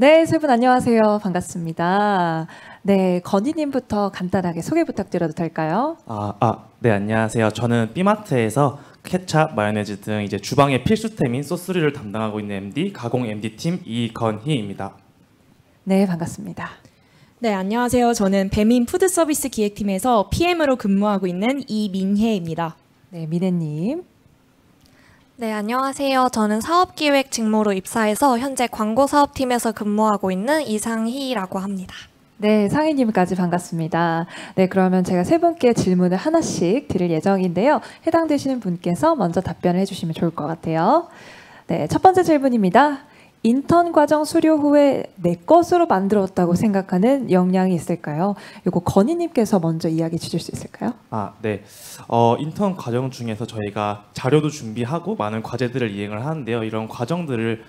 네, 세 분 안녕하세요. 반갑습니다. 네, 건희님부터 간단하게 소개 부탁드려도 될까요? 네, 안녕하세요. 저는 B마트에서 케찹, 마요네즈 등 이제 주방의 필수템인 소스류를 담당하고 있는 MD, 가공 MD팀 이건희입니다. 네, 반갑습니다. 네, 안녕하세요. 저는 배민 푸드서비스 기획팀에서 PM으로 근무하고 있는 이민혜입니다. 네, 민혜님. 네, 안녕하세요. 저는 사업기획 직무로 입사해서 현재 광고사업팀에서 근무하고 있는 이상희라고 합니다. 네, 상희님까지 반갑습니다. 네, 그러면 제가 세 분께 질문을 하나씩 드릴 예정인데요. 해당되시는 분께서 먼저 답변을 해주시면 좋을 것 같아요. 네, 첫 번째 질문입니다. 인턴 과정 수료 후에 내 것으로 만들었다고 생각하는 역량이 있을까요? 이거 건희님께서 먼저 이야기 주실 수 있을까요? 네. 인턴 과정 중에서 저희가 자료도 준비하고 많은 과제들을 이행을 하는데요. 이런 과정들을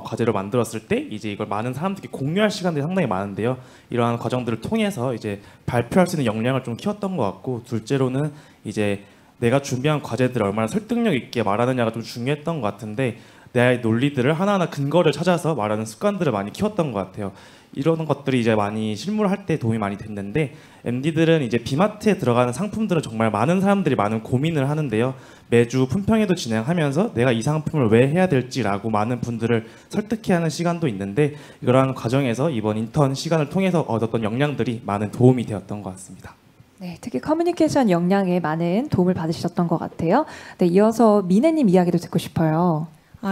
과제로 만들었을 때 이제 이걸 많은 사람들께 공유할 시간들이 상당히 많은데요. 이러한 과정들을 통해서 이제 발표할 수 있는 역량을 좀 키웠던 것 같고, 둘째로는 이제 내가 준비한 과제들을 얼마나 설득력 있게 말하느냐가 좀 중요했던 것 같은데, 내 논리들을 하나하나 근거를 찾아서 말하는 습관들을 많이 키웠던 것 같아요. 이런 것들이 이제 많이 실무를 할 때 도움이 많이 됐는데, MD들은 이제 B마트에 들어가는 상품들은 정말 많은 사람들이 많은 고민을 하는데요. 매주 품평회도 진행하면서 내가 이 상품을 왜 해야 될지라고 많은 분들을 설득해야 하는 시간도 있는데, 이러한 과정에서 이번 인턴 시간을 통해서 얻었던 역량들이 많은 도움이 되었던 것 같습니다. 네, 특히 커뮤니케이션 역량에 많은 도움을 받으셨던 것 같아요. 네, 이어서 민혜님 이야기도 듣고 싶어요.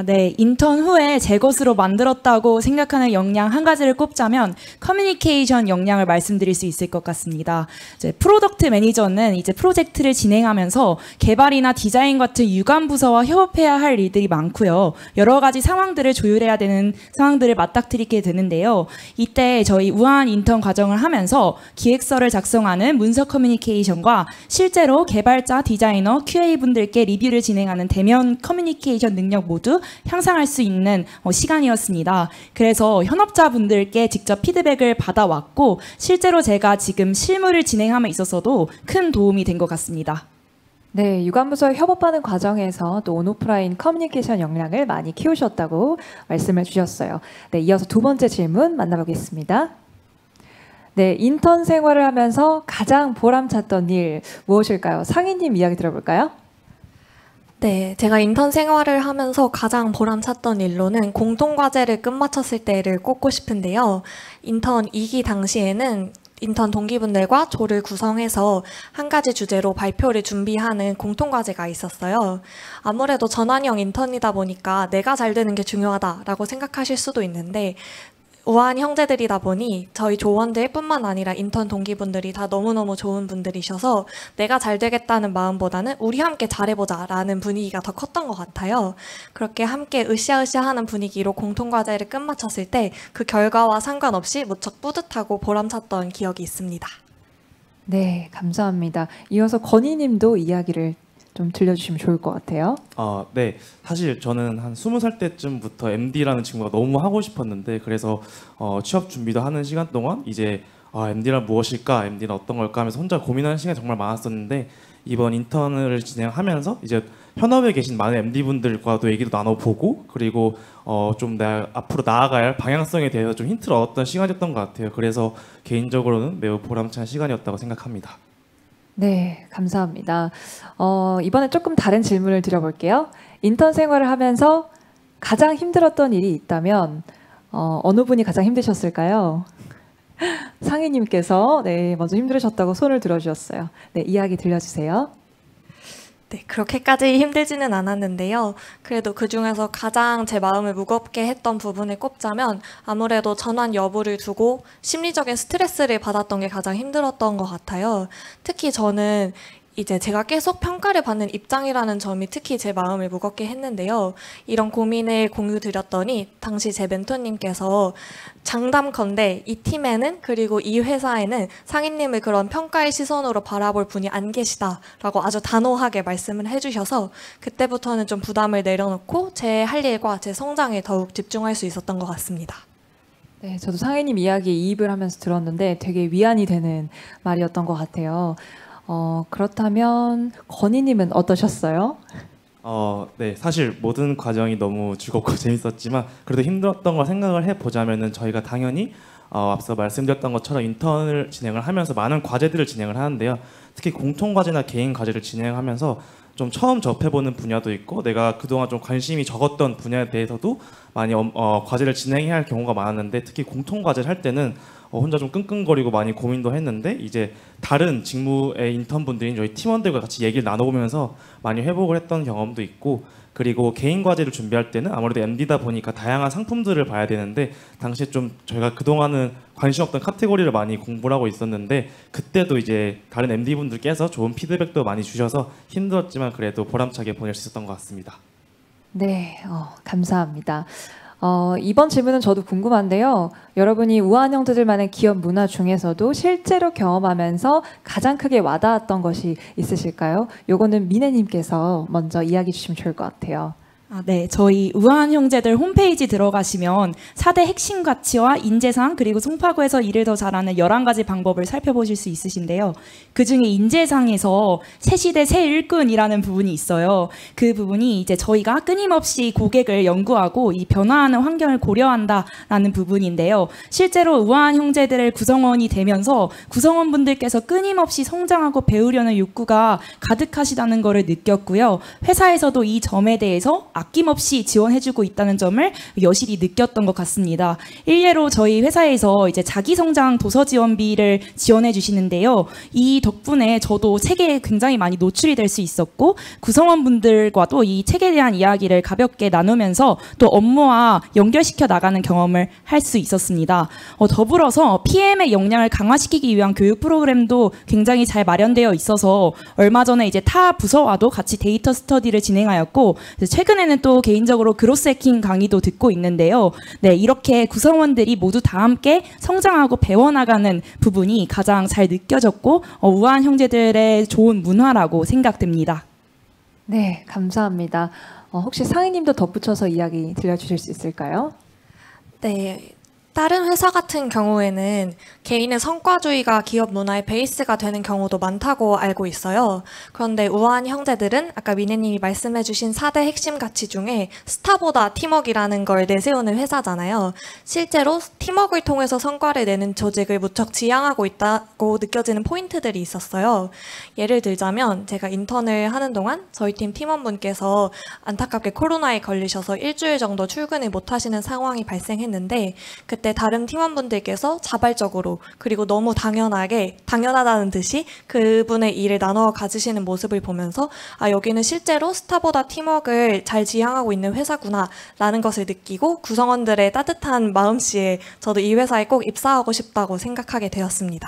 네. 인턴 후에 제 것으로 만들었다고 생각하는 역량 한 가지를 꼽자면 커뮤니케이션 역량을 말씀드릴 수 있을 것 같습니다. 이제 프로덕트 매니저는 이제 프로젝트를 진행하면서 개발이나 디자인 같은 유관 부서와 협업해야 할 일들이 많고요. 여러 가지 상황들을 조율해야 되는 상황들을 맞닥뜨리게 되는데요. 이때 저희 우한 인턴 과정을 하면서 기획서를 작성하는 문서 커뮤니케이션과 실제로 개발자, 디자이너, QA분들께 리뷰를 진행하는 대면 커뮤니케이션 능력 모두 향상할 수 있는 시간이었습니다. 그래서 현업자분들께 직접 피드백을 받아왔고, 실제로 제가 지금 실무를 진행함에 있어서도 큰 도움이 된 것 같습니다. 네, 유관부서 협업하는 과정에서 또 온오프라인 커뮤니케이션 역량을 많이 키우셨다고 말씀을 주셨어요. 네, 이어서 두 번째 질문 만나보겠습니다. 네, 인턴 생활을 하면서 가장 보람찼던 일 무엇일까요? 상희님 이야기 들어볼까요? 네, 제가 인턴 생활을 하면서 가장 보람찼던 일로는 공통과제를 끝마쳤을 때를 꼽고 싶은데요. 인턴 2기 당시에는 인턴 동기분들과 조를 구성해서 한 가지 주제로 발표를 준비하는 공통과제가 있었어요. 아무래도 전환형 인턴이다 보니까 내가 잘 되는 게 중요하다라고 생각하실 수도 있는데, 우아한 형제들이다 보니 저희 조원들뿐만 아니라 인턴 동기분들이 다 너무너무 좋은 분들이셔서 내가 잘 되겠다는 마음보다는 우리 함께 잘해보자라는 분위기가 더 컸던 것 같아요. 그렇게 함께 으쌰으쌰하는 분위기로 공통과제를 끝마쳤을 때 그 결과와 상관없이 무척 뿌듯하고 보람찼던 기억이 있습니다. 네, 감사합니다. 이어서 건희님도 이야기를 좀 들려주시면 좋을 것 같아요. 네. 사실 저는 한 20살 때쯤부터 MD라는 직무가 너무 하고 싶었는데, 그래서 취업 준비도 하는 시간 동안 이제 MD란 무엇일까, MD는 어떤 걸까 하면서 혼자 고민하는 시간이 정말 많았었는데, 이번 인턴을 진행하면서 이제 현업에 계신 많은 MD분들과도 얘기도 나눠보고, 그리고 좀 내가 앞으로 나아갈 방향성에 대해서 좀 힌트를 얻었던 시간이었던 것 같아요. 그래서 개인적으로는 매우 보람찬 시간이었다고 생각합니다. 네, 감사합니다. 이번에 조금 다른 질문을 드려볼게요. 인턴 생활을 하면서 가장 힘들었던 일이 있다면 어느 분이 가장 힘드셨을까요? 상희님께서 네, 먼저 힘들으셨다고 손을 들어주셨어요. 네, 이야기 들려주세요. 네, 그렇게까지 힘들지는 않았는데요. 그래도 그중에서 가장 제 마음을 무겁게 했던 부분을 꼽자면 아무래도 전환 여부를 두고 심리적인 스트레스를 받았던 게 가장 힘들었던 것 같아요. 특히 저는 이제 제가 계속 평가를 받는 입장이라는 점이 특히 제 마음을 무겁게 했는데요. 이런 고민을 공유 드렸더니 당시 제 멘토님께서 장담컨대 이 팀에는, 그리고 이 회사에는 상인님을 그런 평가의 시선으로 바라볼 분이 안 계시다라고 아주 단호하게 말씀을 해주셔서 그때부터는 좀 부담을 내려놓고 제 할 일과 제 성장에 더욱 집중할 수 있었던 것 같습니다. 네, 저도 상희님 이야기에 이입을 하면서 들었는데 되게 위안이 되는 말이었던 것 같아요. 그렇다면 건희님은 어떠셨어요? 네, 사실 모든 과정이 너무 즐겁고 재밌었지만 그래도 힘들었던 걸 생각을 해보자면은 저희가 당연히 앞서 말씀드렸던 것처럼 인턴을 진행을 하면서 많은 과제들을 진행을 하는데요. 특히 공통 과제나 개인 과제를 진행하면서 좀 처음 접해보는 분야도 있고 내가 그동안 좀 관심이 적었던 분야에 대해서도 많이 과제를 진행해야 할 경우가 많았는데 특히 공통 과제를 할 때는 혼자 좀 끙끙거리고 많이 고민도 했는데 이제 다른 직무의 인턴분들인 저희 팀원들과 같이 얘기를 나눠보면서 많이 회복을 했던 경험도 있고 그리고 개인 과제를 준비할 때는 아무래도 MD다 보니까 다양한 상품들을 봐야 되는데 당시에 좀 저희가 그동안은 관심 없던 카테고리를 많이 공부를 하고 있었는데 그때도 이제 다른 MD분들께서 좋은 피드백도 많이 주셔서 힘들었지만 그래도 보람차게 보낼 수 있었던 것 같습니다. 네, 감사합니다. 이번 질문은 저도 궁금한데요. 여러분이 우아한 형제들만의 기업 문화 중에서도 실제로 경험하면서 가장 크게 와닿았던 것이 있으실까요? 요거는 미네님께서 먼저 이야기해 주시면 좋을 것 같아요. 네, 저희 우아한 형제들 홈페이지 들어가시면 4대 핵심 가치와 인재상 그리고 송파구에서 일을 더 잘하는 11가지 방법을 살펴보실 수 있으신데요. 그중에 인재상에서 새 시대 새 일꾼이라는 부분이 있어요. 그 부분이 이제 저희가 끊임없이 고객을 연구하고 이 변화하는 환경을 고려한다라는 부분인데요. 실제로 우아한 형제들의 구성원이 되면서 구성원분들께서 끊임없이 성장하고 배우려는 욕구가 가득하시다는 것을 느꼈고요. 회사에서도 이 점에 대해서 아낌없이 지원해주고 있다는 점을 여실히 느꼈던 것 같습니다. 일례로 저희 회사에서 이제 자기성장 도서 지원비를 지원해 주시는데요. 이 덕분에 저도 책에 굉장히 많이 노출이 될 수 있었고 구성원분들과도 이 책에 대한 이야기를 가볍게 나누면서 또 업무와 연결시켜 나가는 경험을 할 수 있었습니다. 더불어서 PM의 역량을 강화시키기 위한 교육 프로그램도 굉장히 잘 마련되어 있어서 얼마 전에 이제 타 부서와도 같이 데이터 스터디를 진행하였고 최근에는 또 개인적으로 그로스 해킹 강의도 듣고 있는데요. 네, 이렇게 구성원들이 모두 다 함께 성장하고 배워나가는 부분이 가장 잘 느껴졌고 우아한 형제들의 좋은 문화라고 생각됩니다. 네, 감사합니다. 혹시 상희님도 덧붙여서 이야기 들려주실 수 있을까요? 네. 다른 회사 같은 경우에는 개인의 성과주의가 기업 문화의 베이스가 되는 경우도 많다고 알고 있어요. 그런데 우아한 형제들은 아까 미네님이 말씀해주신 4대 핵심 가치 중에 스타보다 팀워크라는 걸 내세우는 회사잖아요. 실제로 팀워크를 통해서 성과를 내는 조직을 무척 지향하고 있다고 느껴지는 포인트들이 있었어요. 예를 들자면 제가 인턴을 하는 동안 저희 팀 팀원분께서 안타깝게 코로나에 걸리셔서 일주일 정도 출근을 못 하시는 상황이 발생했는데 그때 다른 팀원분들께서 자발적으로 그리고 너무 당연하다는 듯이 그분의 일을 나눠 가지시는 모습을 보면서 여기는 실제로 스타보다 팀워크를 잘 지향하고 있는 회사구나 라는 것을 느끼고 구성원들의 따뜻한 마음씨에 저도 이 회사에 꼭 입사하고 싶다고 생각하게 되었습니다.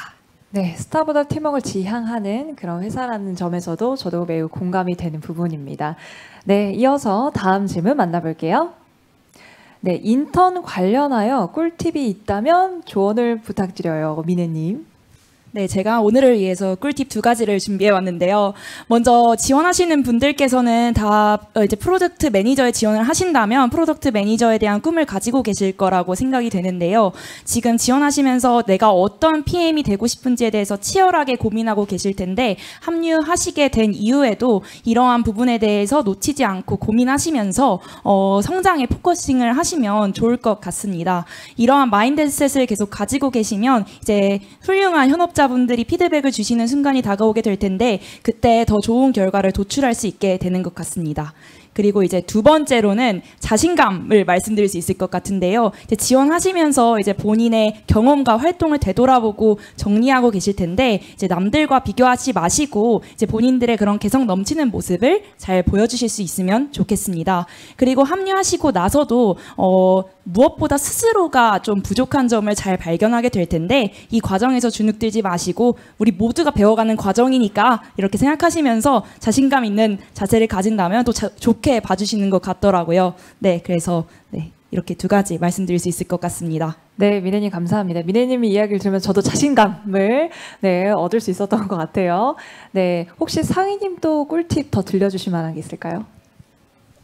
네, 스타보다 팀워크를 지향하는 그런 회사라는 점에서도 저도 매우 공감이 되는 부분입니다. 네, 이어서 다음 질문 만나볼게요. 네, 인턴 관련하여 꿀팁이 있다면 조언을 부탁드려요. 미네님. 네, 제가 오늘을 위해서 꿀팁 2가지를 준비해 왔는데요. 먼저 지원하시는 분들께서는 다 이제 프로덕트 매니저에 지원을 하신다면 프로덕트 매니저에 대한 꿈을 가지고 계실 거라고 생각이 되는데요. 지금 지원하시면서 내가 어떤 PM이 되고 싶은지에 대해서 치열하게 고민하고 계실 텐데 합류하시게 된 이후에도 이러한 부분에 대해서 놓치지 않고 고민하시면서 성장에 포커싱을 하시면 좋을 것 같습니다. 이러한 마인드셋을 계속 가지고 계시면 이제 훌륭한 현업자 분들이 피드백을 주시는 순간이 다가오게 될 텐데 그때 더 좋은 결과를 도출할 수 있게 되는 것 같습니다. 그리고 이제 2번째로는 자신감을 말씀드릴 수 있을 것 같은데요. 이제 지원하시면서 이제 본인의 경험과 활동을 되돌아보고 정리하고 계실 텐데 이제 남들과 비교하지 마시고 이제 본인들의 그런 개성 넘치는 모습을 잘 보여주실 수 있으면 좋겠습니다. 그리고 합류하시고 나서도 무엇보다 스스로가 좀 부족한 점을 잘 발견하게 될 텐데 이 과정에서 주눅들지 마시고 우리 모두가 배워가는 과정이니까 이렇게 생각하시면서 자신감 있는 자세를 가진다면 또 좋게 봐주시는 것 같더라고요. 네, 그래서 네, 이렇게 2가지 말씀드릴 수 있을 것 같습니다. 네, 미네님 감사합니다. 미네님의 이야기를 들으면 저도 자신감을 얻을 수 있었던 것 같아요. 네, 혹시 상희님도 꿀팁 더 들려주실 만한 게 있을까요?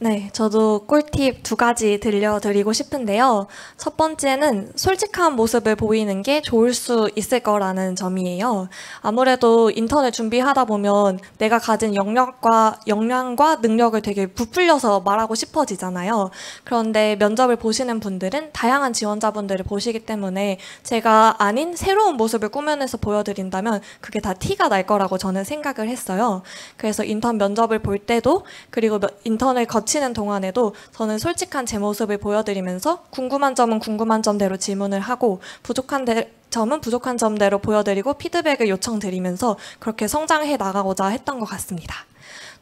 네, 저도 꿀팁 2가지 들려드리고 싶은데요. 첫 번째는 솔직한 모습을 보이는 게 좋을 수 있을 거라는 점이에요. 아무래도 인턴을 준비하다 보면 내가 가진 역량과 능력을 되게 부풀려서 말하고 싶어지잖아요. 그런데 면접을 보시는 분들은 다양한 지원자분들을 보시기 때문에 제가 아닌 새로운 모습을 꾸며내서 보여드린다면 그게 다 티가 날 거라고 저는 생각을 했어요. 그래서 인턴 면접을 볼 때도 그리고 인턴을 거치는 동안에도 저는 솔직한 제 모습을 보여드리면서 궁금한 점은 궁금한 점대로 질문을 하고 부족한 점은 부족한 점대로 보여드리고 피드백을 요청드리면서 그렇게 성장해 나가고자 했던 것 같습니다.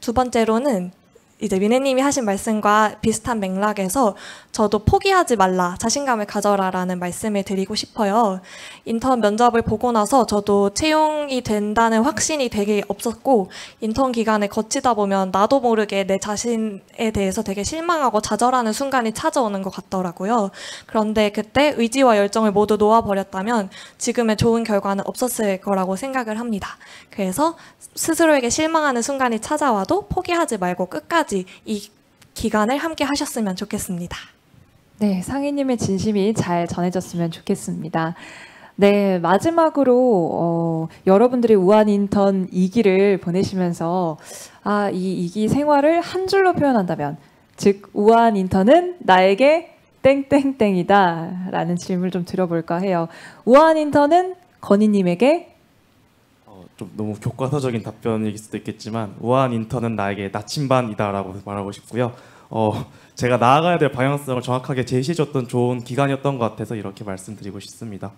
두 번째로는 이제 미네님이 하신 말씀과 비슷한 맥락에서 저도 포기하지 말라, 자신감을 가져라라는 말씀을 드리고 싶어요. 인턴 면접을 보고 나서 저도 채용이 된다는 확신이 되게 없었고 인턴 기간을 거치다 보면 나도 모르게 내 자신에 대해서 되게 실망하고 좌절하는 순간이 찾아오는 것 같더라고요. 그런데 그때 의지와 열정을 모두 놓아버렸다면 지금의 좋은 결과는 없었을 거라고 생각을 합니다. 그래서 스스로에게 실망하는 순간이 찾아와도 포기하지 말고 끝까지 이 기간을 함께 하셨으면 좋겠습니다. 네, 상희님의 진심이 잘 전해졌으면 좋겠습니다. 네, 마지막으로 여러분들이 우한 인턴 2기를 보내시면서 이 2기 생활을 한 줄로 표현한다면, 즉 우한 인턴은 나에게 땡땡땡이다 라는 질문을 좀 드려볼까 해요. 우한 인턴은 건희님에게 좀 너무 교과서적인 답변일 수도 있겠지만 우아한 인턴은 나에게 나침반이다라고 말하고 싶고요. 제가 나아가야 될 방향성을 정확하게 제시해줬던 좋은 기간이었던 것 같아서 이렇게 말씀드리고 싶습니다.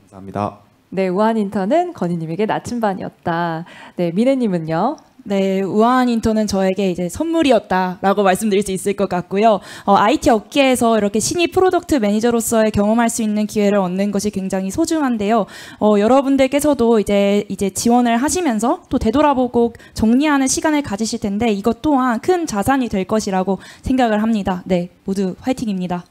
감사합니다. 네, 우한 인턴은 건희님에게 나침반이었다. 네, 미래님은요? 네, 우아한 인턴은 저에게 이제 선물이었다라고 말씀드릴 수 있을 것 같고요. IT 업계에서 이렇게 신입 프로덕트 매니저로서의 경험할 수 있는 기회를 얻는 것이 굉장히 소중한데요. 여러분들께서도 이제 지원을 하시면서 또 되돌아보고 정리하는 시간을 가지실 텐데 이것 또한 큰 자산이 될 것이라고 생각을 합니다. 네, 모두 화이팅입니다.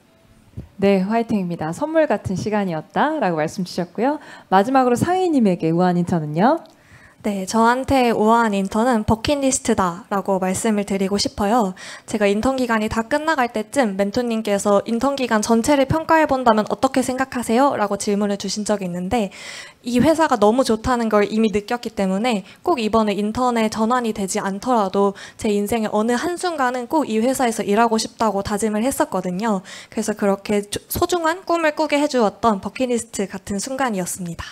네, 화이팅입니다. 선물 같은 시간이었다라고 말씀 주셨고요. 마지막으로 상희님에게 우한 인턴은요? 네, 저한테 우아한 인턴은 버킷리스트다라고 말씀을 드리고 싶어요. 제가 인턴 기간이 다 끝나갈 때쯤 멘토님께서 인턴 기간 전체를 평가해 본다면 어떻게 생각하세요? 라고 질문을 주신 적이 있는데 이 회사가 너무 좋다는 걸 이미 느꼈기 때문에 꼭 이번에 인턴에 전환이 되지 않더라도 제 인생의 어느 한순간은 꼭 이 회사에서 일하고 싶다고 다짐을 했었거든요. 그래서 그렇게 소중한 꿈을 꾸게 해주었던 버킷리스트 같은 순간이었습니다.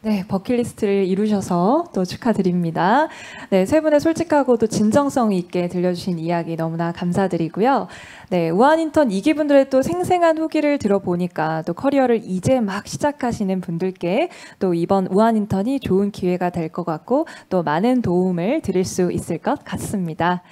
네, 버킷리스트를 이루셔서 또 축하드립니다. 네, 세 분의 솔직하고도 진정성 있게 들려주신 이야기 너무나 감사드리고요. 네, 우한 인턴 2기 분들의 또 생생한 후기를 들어보니까 또 커리어를 이제 막 시작하시는 분들께 또 이번 우한 인턴이 좋은 기회가 될 것 같고 또 많은 도움을 드릴 수 있을 것 같습니다.